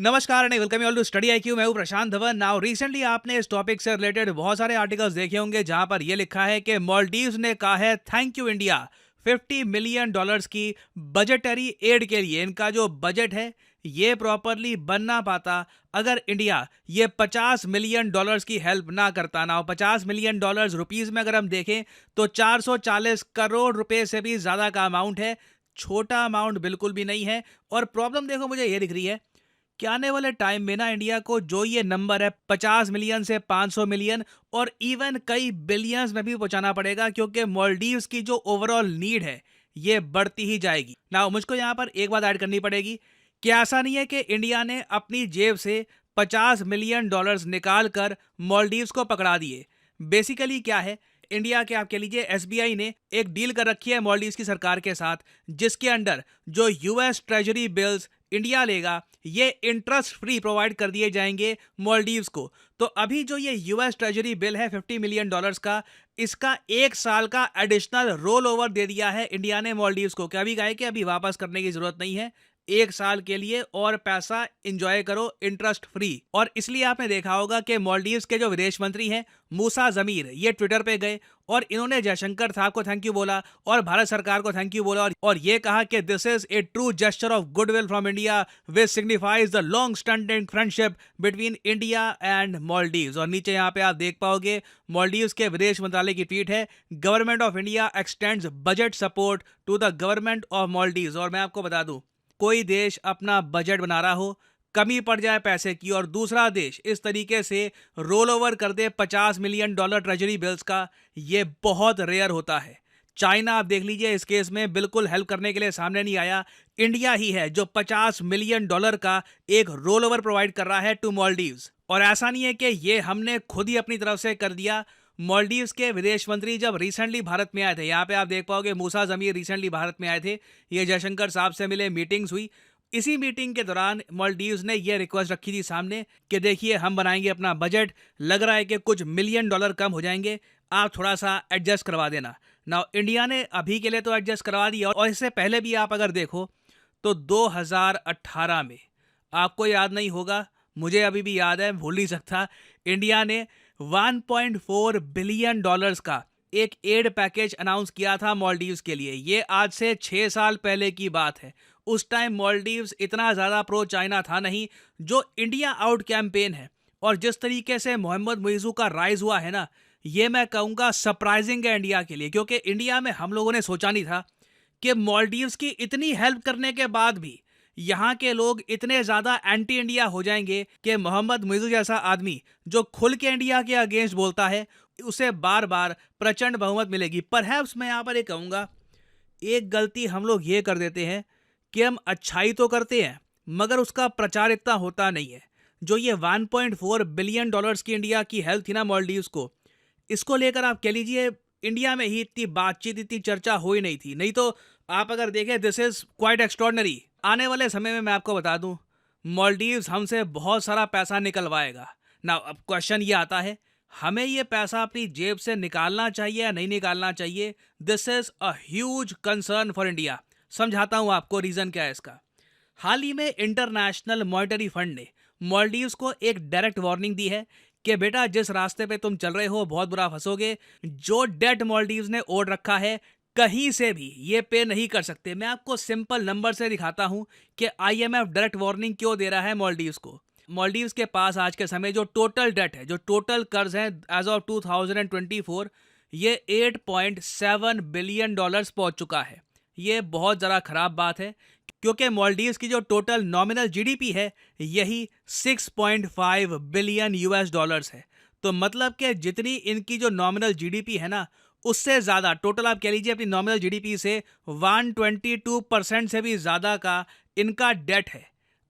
नमस्कार and welcome you all to study IQ. मैं हूं प्रशांत धवन। नाउ रिसेंटली आपने इस टॉपिक से रिलेटेड बहुत सारे आर्टिकल्स देखे होंगे जहां पर यह लिखा है कि मालदीव्स ने कहा है थैंक यू इंडिया $50 मिलियन की बजटरी एड के लिए। इनका जो बजट है ये प्रॉपरली बन ना पाता अगर इंडिया ये $50 मिलियन की हेल्प ना करता ना। $50 मिलियन रुपीस में अगर हम देखें तो 440 करोड़ रुपए से भी ज्यादा का अमाउंट है। छोटा अमाउंट बिल्कुल भी नहीं है। और प्रॉब्लम देखो मुझे ये दिख रही है कि आने वाले टाइम में ना इंडिया को जो ये नंबर है 50 मिलियन से 500 मिलियन और इवन कई बिलियंस में भी पहुंचाना पड़ेगा, क्योंकि मालदीव्स की जो ओवरऑल नीड है ये बढ़ती ही जाएगी ना। मुझको यहाँ पर एक बात ऐड करनी पड़ेगी कि ऐसा नहीं है कि इंडिया ने अपनी जेब से $50 मिलियन निकाल कर मालदीव्स को पकड़ा दिए। बेसिकली क्या है, इंडिया के आप कह लीजिए एसबीआई ने एक डील कर रखी है मालदीव्स की सरकार के साथ, जिसके अंडर जो यूएस ट्रेजरी बिल्स इंडिया लेगा ये इंटरेस्ट फ्री प्रोवाइड कर दिए जाएंगे मालदीव्स को। तो अभी जो ये यूएस ट्रेजरी बिल है $50 मिलियन का, इसका 1 साल का एडिशनल रोल ओवर दे दिया है इंडिया ने मालदीव्स को। क्या अभी कहा है कि अभी वापस करने की जरूरत नहीं है, 1 साल के लिए और पैसा इंजॉय करो इंटरेस्ट फ्री। और इसलिए आपने देखा होगा कि मालदीव्स के जो विदेश मंत्री हैं मूसा जमीर, ये ट्विटर पे गए और इन्होंने जयशंकर साहब को थैंक यू बोला और भारत सरकार को थैंक यू बोला और ये कहा कि this is a true gesture of goodwill from India which signifies the long standing friendship between India and Maldives. और नीचे यहाँ पे आप देख पाओगे मालदीव्स के विदेश मंत्रालय की ट्वीट है, government of India extends budget support to the government of Maldives. और मैं आपको बता दूं, कोई देश अपना बजट बना रहा हो, कमी पड़ जाए पैसे की और दूसरा देश इस तरीके से रोल ओवर कर दे $50 मिलियन ट्रेजरी बिल्स का, ये बहुत रेयर होता है। चाइना आप देख लीजिए इस केस में बिल्कुल हेल्प करने के लिए सामने नहीं आया। इंडिया ही है जो $50 मिलियन का एक रोल ओवर प्रोवाइड कर रहा है टू मालदीव्स। और ऐसा नहीं है कि ये हमने खुद ही अपनी तरफ से कर दिया। मालदीव्स के विदेश मंत्री जब रिसेंटली भारत में आए थे, यहाँ पे आप देख पाओगे मूसा जमीर रिसेंटली भारत में आए थे, ये जयशंकर साहब से मिले, मीटिंग्स हुई। इसी मीटिंग के दौरान मालदीव्स ने यह रिक्वेस्ट रखी थी सामने कि देखिए हम बनाएंगे अपना बजट, लग रहा है कि कुछ मिलियन डॉलर कम हो जाएंगे, आप थोड़ा सा एडजस्ट करवा देना ना। इंडिया ने अभी के लिए तो एडजस्ट करवा दिया और इससे पहले भी आप अगर देखो तो 2018 में, आपको याद नहीं होगा, मुझे अभी भी याद है, भूल नहीं सकता, इंडिया ने $1.4 बिलियन का एक एड पैकेज अनाउंस किया था मालदीव्स के लिए। ये आज से 6 साल पहले की बात है। उस टाइम मालदीव्स इतना ज़्यादा प्रो चाइना था नहीं। जो इंडिया आउट कैंपेन है और जिस तरीके से मोहम्मद मुइज़ू का राइज हुआ है ना, ये मैं कहूँगा सरप्राइजिंग है इंडिया के लिए, क्योंकि इंडिया में हम लोगों ने सोचा नहीं था कि मालदीव्स की इतनी हेल्प करने के बाद भी यहाँ के लोग इतने ज्यादा एंटी इंडिया हो जाएंगे कि मोहम्मद मुइज़ू जैसा आदमी जो खुल के इंडिया के अगेंस्ट बोलता है, उसे बार बार प्रचंड बहुमत मिलेगी। परहैप्स मैं यहाँ पर ये कहूँगा, एक गलती हम लोग ये कर देते हैं कि हम अच्छाई तो करते हैं मगर उसका प्रचार इतना होता नहीं है। जो ये $1.4 बिलियन की इंडिया की हेल्प थी ना मालदीव्स को, इसको लेकर आप कह लीजिए इंडिया में ही इतनी बातचीत, इतनी चर्चा हो ही नहीं थी। नहीं तो आप अगर देखें, दिस इज क्वाइट एक्स्ट्रॉर्डनरी। आने वाले समय में मैं आपको बता दूं, मालदीव्स हमसे बहुत सारा पैसा निकलवाएगा ना। अब क्वेश्चन ये आता है, हमें ये पैसा अपनी जेब से निकालना चाहिए या नहीं निकालना चाहिए? This is a huge concern for India. समझाता हूं आपको रीजन क्या है इसका। हाल ही में इंटरनेशनल मॉनेटरी फंड ने मालदीव्स को एक डायरेक्ट वार्निंग दी है कि बेटा जिस रास्ते पे तुम चल रहे हो बहुत बुरा फंसोगे। जो डेट मालदीव्स ने ओढ़ रखा है कहीं से भी ये पे नहीं कर सकते। मैं आपको सिंपल नंबर से दिखाता हूं कि आईएमएफ डायरेक्ट वार्निंग क्यों दे रहा है मालदीव्स को। मालदीव्स के पास आज के समय जो टोटल डेट है, जो टोटल कर्ज है एज ऑफ 2024, ये $8.7 बिलियन पहुंच चुका है। ये बहुत ज़रा खराब बात है, क्योंकि मालदीव्स की जो टोटल नॉमिनल जीडीपी है यही $6.5 बिलियन है। तो मतलब कि जितनी इनकी जो नॉमिनल जीडीपी है ना, उससे ज़्यादा टोटल आप कह लीजिए अपनी नॉमिनल जीडीपी से 122% से भी ज़्यादा का इनका डेट है।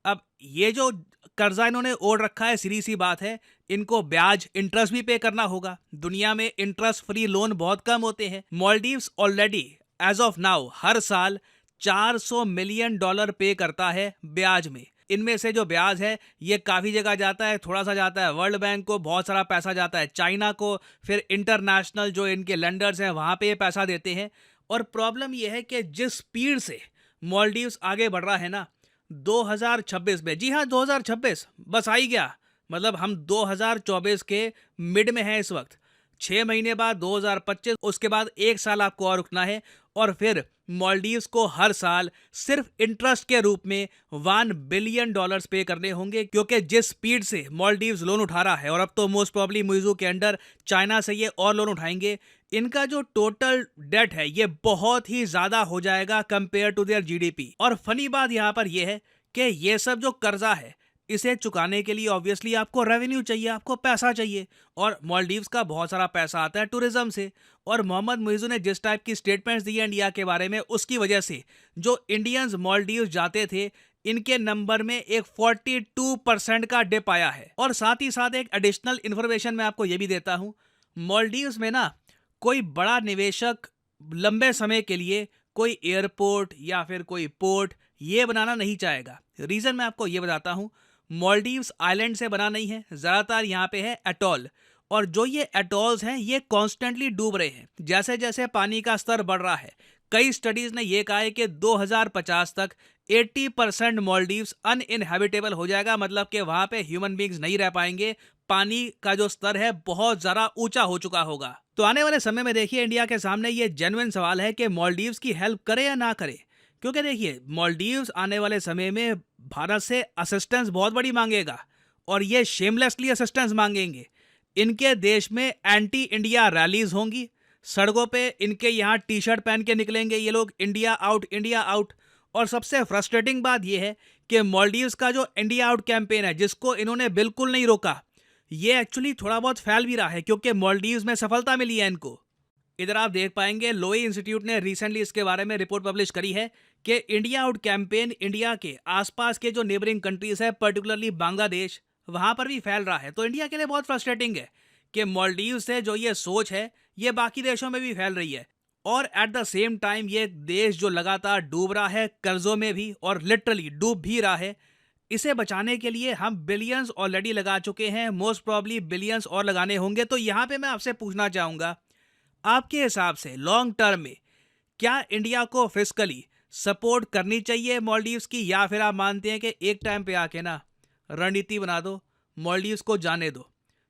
अब ये जो कर्जा इन्होंने ओढ़ रखा है, सीधी सी बात है, इनको ब्याज इंटरेस्ट भी पे करना होगा। दुनिया में इंटरेस्ट फ्री लोन बहुत कम होते हैं। Maldives already as of now हर साल $400 मिलियन पे करता है ब्याज में। इनमें से जो ब्याज है ये काफ़ी जगह जाता है, थोड़ा सा जाता है वर्ल्ड बैंक को, बहुत सारा पैसा जाता है चाइना को, फिर इंटरनेशनल जो इनके लेंडर्स हैं वहाँ पे ये पैसा देते हैं। और प्रॉब्लम ये है कि जिस स्पीड से मालदीव्स आगे बढ़ रहा है ना, 2026 में, जी हाँ 2026 बस आ ही गया। मतलब हम 2024 के मिड में हैं इस वक्त। 6 महीने बाद 2025, उसके बाद 1 साल आपको और रुकना है और फिर मालदीव्स को हर साल सिर्फ इंटरेस्ट के रूप में $1 बिलियन पे करने होंगे, क्योंकि जिस स्पीड से मालदीव्स लोन उठा रहा है और अब तो मोस्ट प्रॉब्ली मुइजू के अंडर चाइना से ये और लोन उठाएंगे, इनका जो टोटल डेट है ये बहुत ही ज्यादा हो जाएगा कंपेयर टू देयर जीडीपी। और फनी बात यहाँ पर यह है कि ये सब जो कर्जा है इसे चुकाने के लिए ऑब्वियसली आपको रेवेन्यू चाहिए, आपको पैसा चाहिए, और मालदीव्स का बहुत सारा पैसा आता है टूरिज्म से। और मोहम्मद मुइज़ू ने जिस टाइप की स्टेटमेंट्स दी है इंडिया के बारे में, उसकी वजह से जो इंडियंस मालदीव्स जाते थे इनके नंबर में एक 42% का डिप आया है। और साथ ही साथ एक एडिशनल इन्फॉर्मेशन मैं आपको ये भी देता हूँ, मालदीव्स में ना कोई बड़ा निवेशक लंबे समय के लिए कोई एयरपोर्ट या फिर कोई पोर्ट ये बनाना नहीं चाहेगा। रीजन मैं आपको ये बताता हूँ, मालदीव्स आइलैंड से बना नहीं है, ज़्यादातर यहाँ पे है एटॉल, और जो ये एटॉल्स हैं ये कॉन्स्टेंटली डूब रहे हैं जैसे जैसे पानी का स्तर बढ़ रहा है। कई स्टडीज ने ये कहा है कि 2050 तक 80% मालदीव्स अनइनहेबिटेबल हो जाएगा, मतलब कि वहाँ पे ह्यूमन बींग्स नहीं रह पाएंगे। पानी का जो स्तर है बहुत ज़्यादा ऊंचा हो चुका होगा। तो आने वाले समय में देखिए इंडिया के सामने ये जेन्युइन सवाल है कि मालदीव्स की हेल्प करे या ना करे, क्योंकि देखिए मालदीव्स आने वाले समय में भारत से असिस्टेंस बहुत बड़ी मांगेगा और ये शेमलेसली असिस्टेंस मांगेंगे। इनके देश में एंटी इंडिया रैलीज होंगी, सड़कों पे इनके यहाँ टी शर्ट पहन के निकलेंगे ये लोग, इंडिया आउट इंडिया आउट। और सबसे फ्रस्ट्रेटिंग बात यह है कि मालदीव्स का जो इंडिया आउट कैंपेन है जिसको इन्होंने बिल्कुल नहीं रोका, ये एक्चुअली थोड़ा बहुत फैल भी रहा है क्योंकि मालदीव्स में सफलता मिली है इनको। इधर आप देख पाएंगे लोई इंस्टीट्यूट ने रिसेंटली इसके बारे में रिपोर्ट पब्लिश करी है कि इंडिया आउट कैंपेन इंडिया के आसपास के जो नेबरिंग कंट्रीज है, पर्टिकुलरली बांग्लादेश, वहां पर भी फैल रहा है। तो इंडिया के लिए बहुत फ्रस्ट्रेटिंग है कि मालदीव से जो ये सोच है ये बाकी देशों में भी फैल रही है, और एट द सेम टाइम ये देश जो लगातार डूब रहा है कर्जों में भी और लिटरली डूब भी रहा है, इसे बचाने के लिए हम बिलियंस ऑलरेडी लगा चुके हैं, मोस्ट प्रॉब्ली बिलियंस और लगाने होंगे। तो यहाँ पे मैं आपसे पूछना चाहूँगा, आपके हिसाब से लॉन्ग टर्म में क्या इंडिया को फिस्कली सपोर्ट करनी चाहिए मालदीव्स की, या फिर आप मानते हैं कि एक टाइम पे आके ना रणनीति बना दो, मालदीव्स को जाने दो,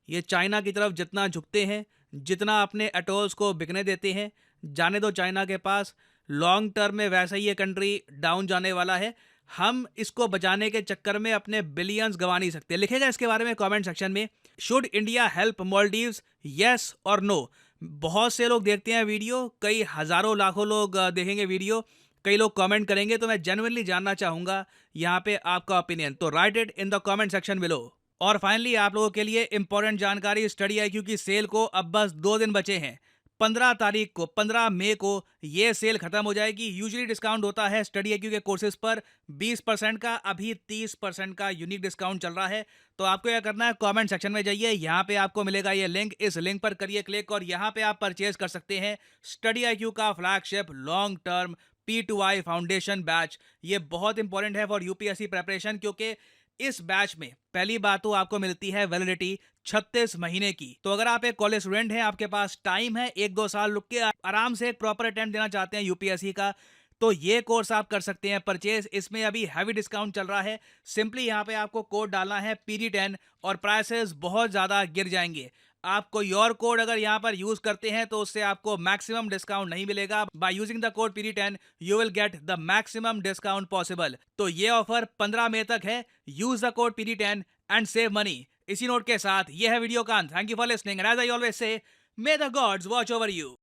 ये चाइना की तरफ जितना झुकते हैं, जितना अपने एटोल्स को बिकने देते हैं, जाने दो चाइना के पास, लॉन्ग टर्म में वैसे ही ये कंट्री डाउन जाने वाला है, हम इसको बचाने के चक्कर में अपने बिलियंस गंवा नहीं सकते। लिखेगा इसके बारे में कमेंट सेक्शन में, should India help Maldives, yes और नो। बहुत से लोग देखते हैं वीडियो, कई हज़ारों लाखों लोग देखेंगे वीडियो, कई लोग कमेंट करेंगे, तो मैं जेन्युइनली जानना चाहूँगा यहाँ पे आपका ओपिनियन, तो right it in the comment section below. और फाइनली आप लोगों के लिए इंपॉर्टेंट जानकारी, स्टडी आईक्यू की सेल को अब बस 2 दिन बचे हैं। 15 तारीख को, 15 मई को ये सेल खत्म हो जाएगी। यूजुअली डिस्काउंट होता है स्टडी आईक्यू के कोर्सेज पर 20% का, अभी 30% का यूनिक डिस्काउंट चल रहा है। तो आपको क्या करना है, कमेंट सेक्शन में जाइए, यहाँ पे आपको मिलेगा ये लिंक, इस लिंक पर करिए क्लिक और यहाँ पे आप परचेज कर सकते हैं स्टडी आईक्यू का flagship long term P2I foundation batch. ये बहुत इंपॉर्टेंट है फॉर यूपीएससी प्रेपरेशन, क्योंकि इस बैच में पहली बात तो आपको मिलती है वैलिडिटी 36 महीने की। तो अगर आप एक कॉलेज स्टूडेंट हैं, आपके पास टाइम है, 1-2 साल रुक के आराम से एक प्रॉपर अटेम्प्ट देना चाहते हैं यूपीएससी का, तो ये कोर्स आप कर सकते हैं परचेज। इसमें अभी हैवी डिस्काउंट चल रहा है। सिंपली यहाँ पे आपको कोड डालना है PD10 और प्राइसेस बहुत ज़्यादा गिर जाएंगे। आप कोई और कोड अगर यहाँ पर यूज करते हैं तो उससे आपको मैक्सिमम डिस्काउंट नहीं मिलेगा। By using the code PD10 you will get the maximum discount possible. तो ये ऑफर 15 मई तक है। Use the code PD10 and save money. इसी नोट के साथ ये है वीडियो का अंत। Thank you for listening and as I always say, may the gods watch over you.